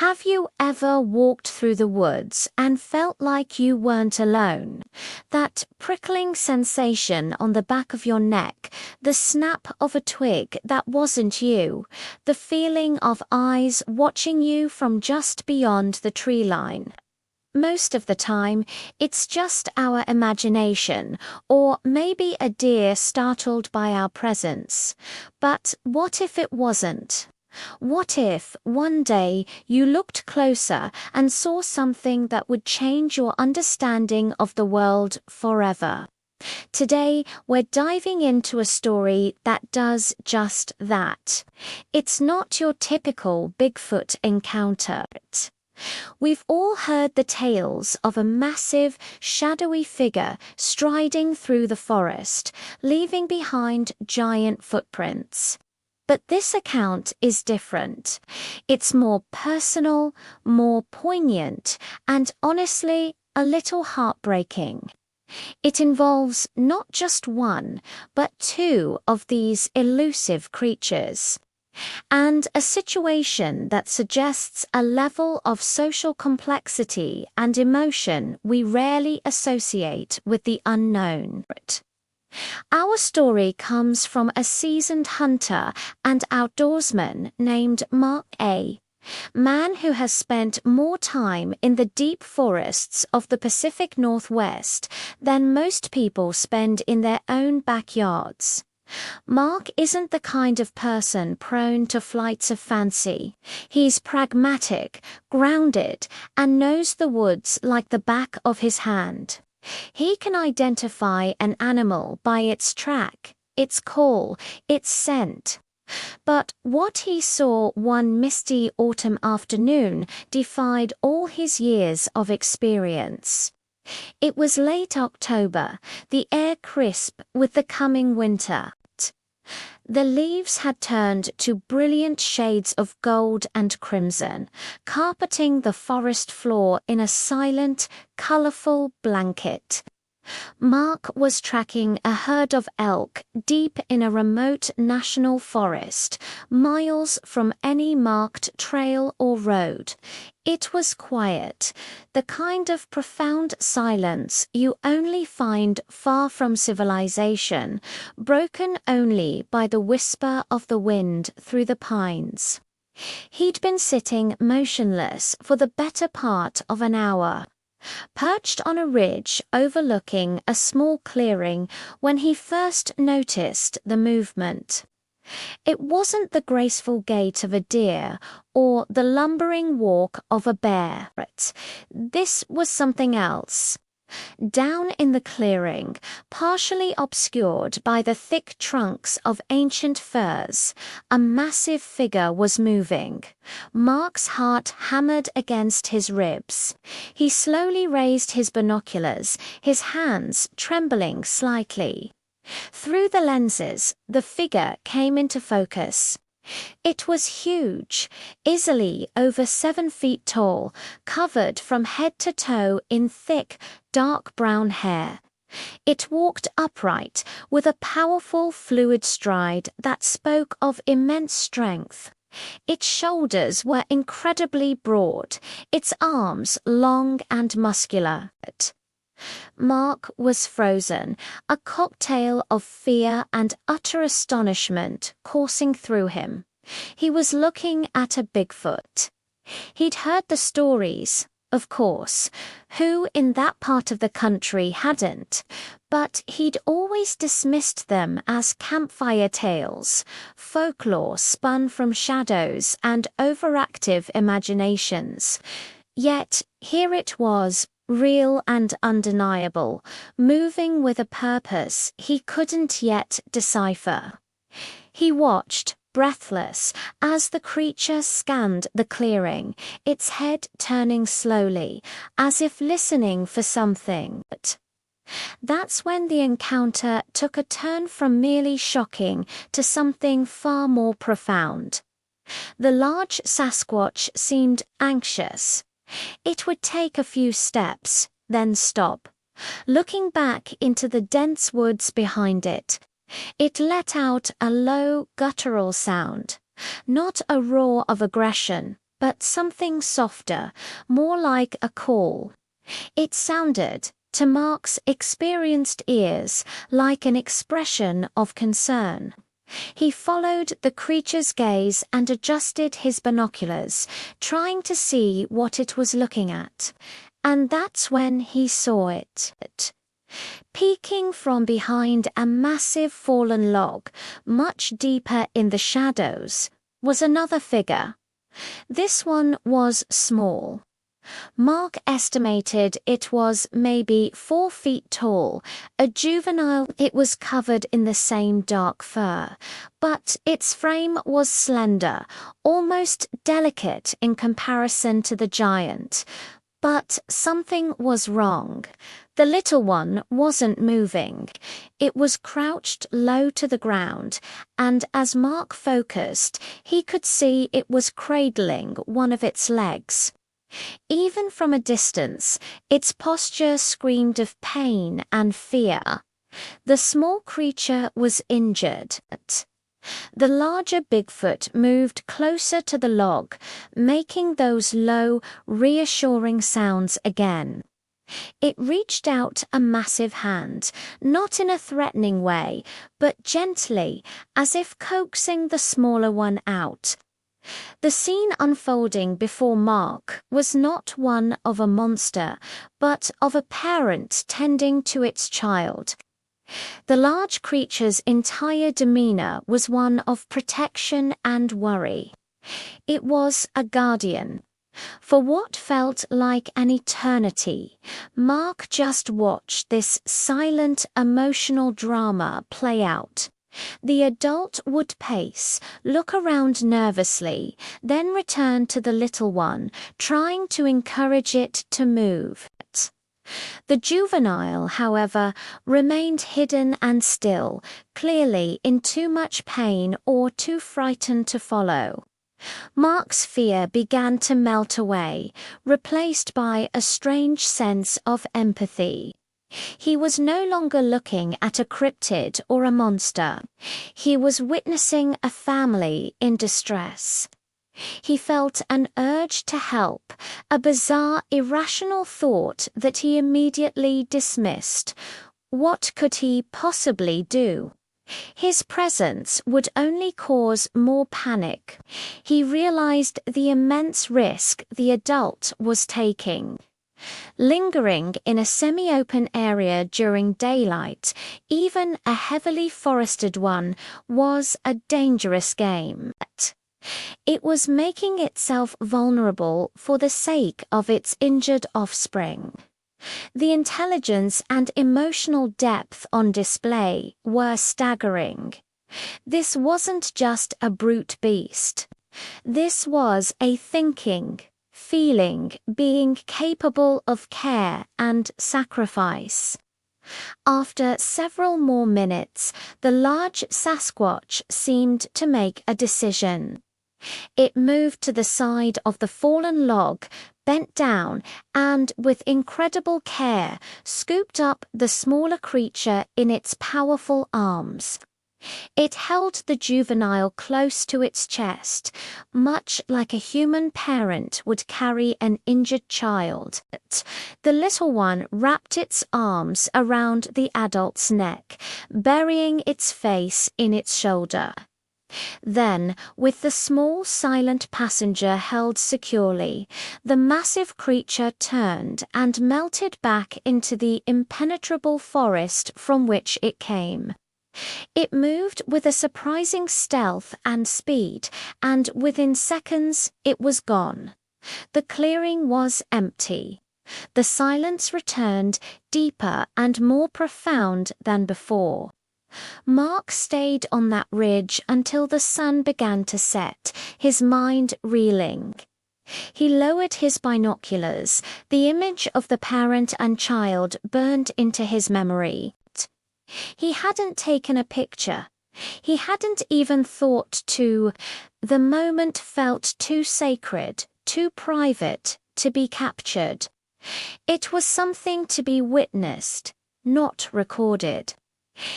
Have you ever walked through the woods and felt like you weren't alone? That prickling sensation on the back of your neck, the snap of a twig that wasn't you, the feeling of eyes watching you from just beyond the tree line. Most of the time, it's just our imagination, or maybe a deer startled by our presence. But what if it wasn't? What if, one day, you looked closer and saw something that would change your understanding of the world forever? Today, we're diving into a story that does just that. It's not your typical Bigfoot encounter. We've all heard the tales of a massive, shadowy figure striding through the forest, leaving behind giant footprints. But this account is different. It's more personal, more poignant, and honestly, a little heartbreaking. It involves not just one, but two of these elusive creatures. And a situation that suggests a level of social complexity and emotion we rarely associate with the unknown. Our story comes from a seasoned hunter and outdoorsman named Mark A., man who has spent more time in the deep forests of the Pacific Northwest than most people spend in their own backyards. Mark isn't the kind of person prone to flights of fancy. He's pragmatic, grounded, and knows the woods like the back of his hand. He can identify an animal by its track, its call, its scent. But what he saw one misty autumn afternoon defied all his years of experience. It was late October, the air crisp with the coming winter. The leaves had turned to brilliant shades of gold and crimson, carpeting the forest floor in a silent, colorful blanket. Mark was tracking a herd of elk deep in a remote national forest, miles from any marked trail or road. It was quiet, the kind of profound silence you only find far from civilization, broken only by the whisper of the wind through the pines. He'd been sitting motionless for the better part of an hour, perched on a ridge overlooking a small clearing when he first noticed the movement. It wasn't the graceful gait of a deer or the lumbering walk of a bear. This was something else. Down in the clearing, partially obscured by the thick trunks of ancient firs, a massive figure was moving. Mark's heart hammered against his ribs. He slowly raised his binoculars, his hands trembling slightly. Through the lenses, the figure came into focus. It was huge, easily over 7 feet tall, covered from head to toe in thick, dark brown hair. It walked upright, with a powerful, fluid stride that spoke of immense strength. Its shoulders were incredibly broad, its arms long and muscular. Mark was frozen, a cocktail of fear and utter astonishment coursing through him. He was looking at a Bigfoot. He'd heard the stories, of course. Who in that part of the country hadn't? But he'd always dismissed them as campfire tales, folklore spun from shadows and overactive imaginations. Yet here it was, real and undeniable, moving with a purpose he couldn't yet decipher. He watched, breathless, as the creature scanned the clearing, its head turning slowly, as if listening for something. That's when the encounter took a turn from merely shocking to something far more profound. The large Sasquatch seemed anxious. It would take a few steps, then stop. Looking back into the dense woods behind it, it let out a low, guttural sound, not a roar of aggression, but something softer, more like a call. It sounded, to Mark's experienced ears, like an expression of concern. He followed the creature's gaze and adjusted his binoculars, trying to see what it was looking at. And that's when he saw it. Peeking from behind a massive fallen log, much deeper in the shadows, was another figure. This one was small. Mark estimated it was maybe 4 feet tall, a juvenile. It was covered in the same dark fur, but its frame was slender, almost delicate in comparison to the giant. But something was wrong. The little one wasn't moving. It was crouched low to the ground, and as Mark focused, he could see it was cradling one of its legs. Even from a distance, its posture screamed of pain and fear. The small creature was injured. The larger Bigfoot moved closer to the log, making those low, reassuring sounds again. It reached out a massive hand, not in a threatening way, but gently, as if coaxing the smaller one out. The scene unfolding before Mark was not one of a monster, but of a parent tending to its child. The large creature's entire demeanor was one of protection and worry. It was a guardian. For what felt like an eternity, Mark just watched this silent, emotional drama play out. The adult would pace, look around nervously, then return to the little one, trying to encourage it to move. The juvenile, however, remained hidden and still, clearly in too much pain or too frightened to follow. Mark's fear began to melt away, replaced by a strange sense of empathy. He was no longer looking at a cryptid or a monster. He was witnessing a family in distress. He felt an urge to help, a bizarre, irrational thought that he immediately dismissed. What could he possibly do? His presence would only cause more panic. He realized the immense risk the adult was taking. Lingering in a semi-open area during daylight, even a heavily forested one, was a dangerous game. It was making itself vulnerable for the sake of its injured offspring. The intelligence and emotional depth on display were staggering. This wasn't just a brute beast. This was a thinking, feeling being capable of care and sacrifice. After several more minutes, the large Sasquatch seemed to make a decision. It moved to the side of the fallen log, bent down, and with incredible care scooped up the smaller creature in its powerful arms. It held the juvenile close to its chest, much like a human parent would carry an injured child. The little one wrapped its arms around the adult's neck, burying its face in its shoulder. Then, with the small silent passenger held securely, the massive creature turned and melted back into the impenetrable forest from which it came. It moved with a surprising stealth and speed, and within seconds it was gone. The clearing was empty. The silence returned, deeper and more profound than before. Mark stayed on that ridge until the sun began to set, his mind reeling. He lowered his binoculars. The image of the parent and child burned into his memory. He hadn't taken a picture. He hadn't even thought to. The moment felt too sacred, too private to be captured. It was something to be witnessed, not recorded.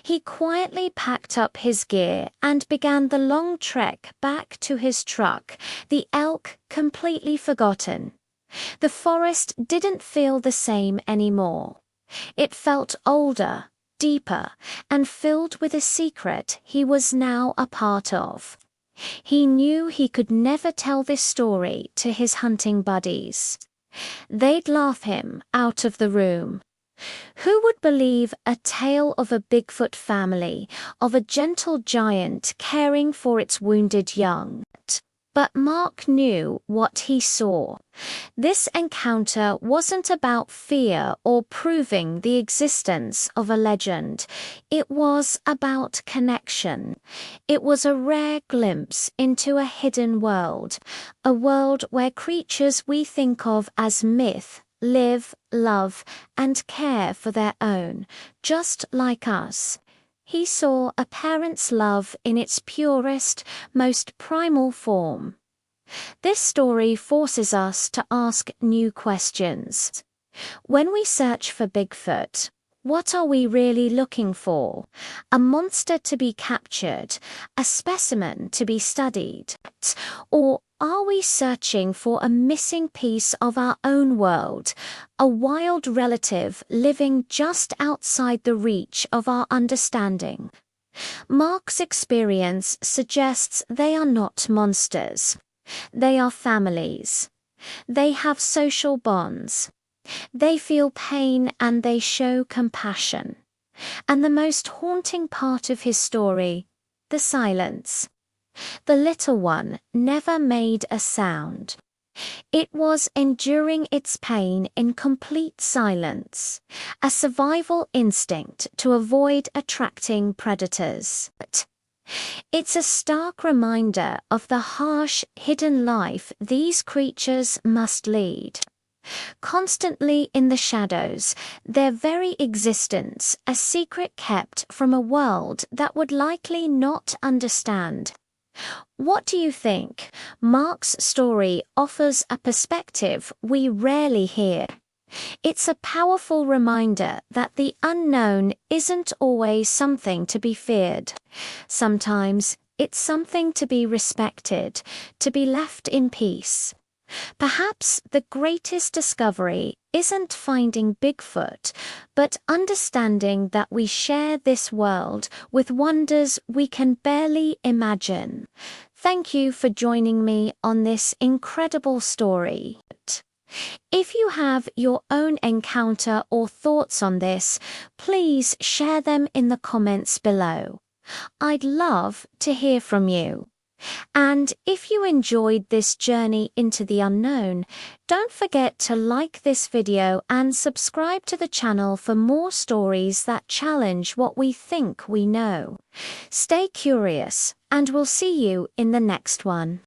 He quietly packed up his gear and began the long trek back to his truck, the elk completely forgotten. The forest didn't feel the same anymore. It felt older, deeper, and filled with a secret he was now a part of. He knew he could never tell this story to his hunting buddies. They'd laugh him out of the room. Who would believe a tale of a Bigfoot family, of a gentle giant caring for its wounded young? But Mark knew what he saw. This encounter wasn't about fear or proving the existence of a legend. It was about connection. It was a rare glimpse into a hidden world, a world where creatures we think of as myth live, love, and care for their own, just like us. He saw a parent's love in its purest, most primal form. This story forces us to ask new questions. When we search for Bigfoot, what are we really looking for? A monster to be captured, a specimen to be studied, or are we searching for a missing piece of our own world, a wild relative living just outside the reach of our understanding? Mark's experience suggests they are not monsters. They are families. They have social bonds. They feel pain and they show compassion. And the most haunting part of his story, the silence. The little one never made a sound. It was enduring its pain in complete silence, a survival instinct to avoid attracting predators. It's a stark reminder of the harsh, hidden life these creatures must lead. Constantly in the shadows, their very existence a secret kept from a world that would likely not understand. What do you think? Mark's story offers a perspective we rarely hear. It's a powerful reminder that the unknown isn't always something to be feared. Sometimes it's something to be respected, to be left in peace. Perhaps the greatest discovery isn't finding Bigfoot, but understanding that we share this world with wonders we can barely imagine. Thank you for joining me on this incredible story. If you have your own encounter or thoughts on this, please share them in the comments below. I'd love to hear from you. And if you enjoyed this journey into the unknown, don't forget to like this video and subscribe to the channel for more stories that challenge what we think we know. Stay curious, and we'll see you in the next one.